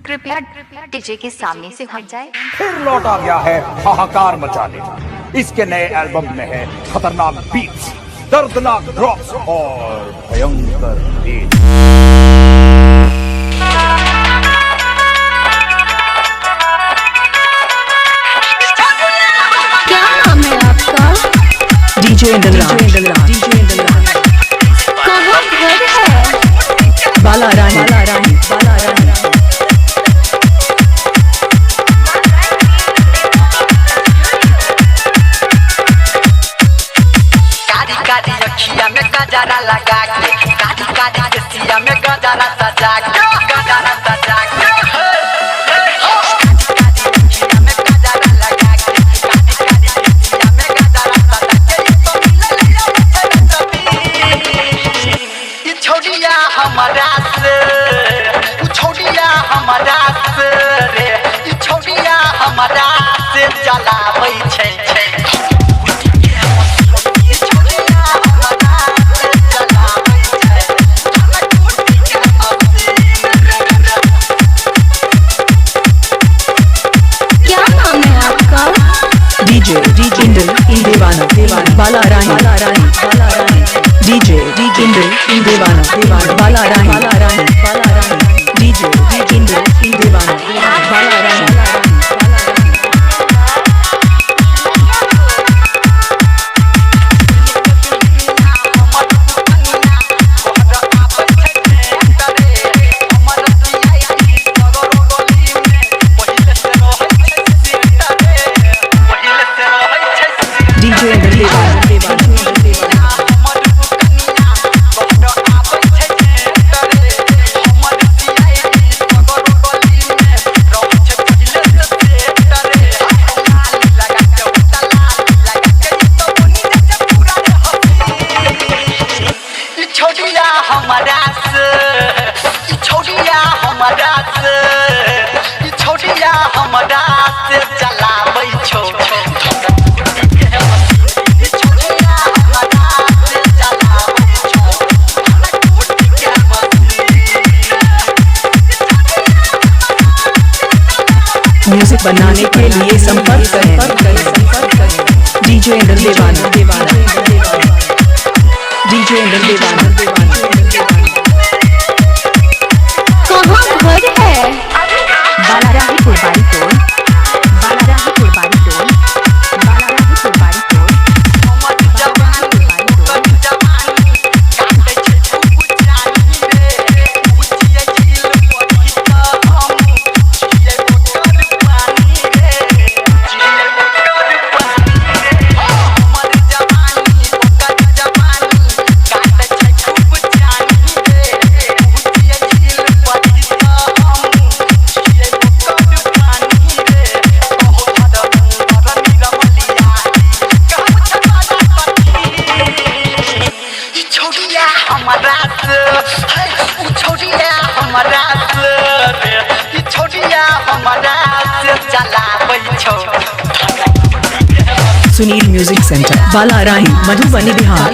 कृपया डीजे के सामने से हट जाए। फिर लौट आ गया है हाहाकार मचाने। इसके नए एल्बम में है खतरनाक बीट्स, दर्दनाक ड्रॉप्स और भयंकर बीट। क्या नाम है आपका? डीजे इंद्रराज। कहाँ घर है? बाला रानी। काली अखिया में गजरा लगा के, काली केसिया में गजरा सजा के, गजरा सजा के, अखिया में गजरा लगा के, काली केसिया में गजरा सजा के, ये छोड़िया हमारा से, छोड़िया हमारा से रे, ये छोड़िया हमारा से चलाबै छै। डीजे दीवाना बाला रानी। डीजे दीवाना बाला रानी। डीजे दीवाना बाला रानी। म्यूजिक बनाने के लिए संपर्क करें। डीजे दीवाना। डीजे दीवाना। कहाँ घर है? बालाराही कुर्बानी टोल। सुनील म्यूजिक सेंटर बाला रानी, मधुबनी बिहार।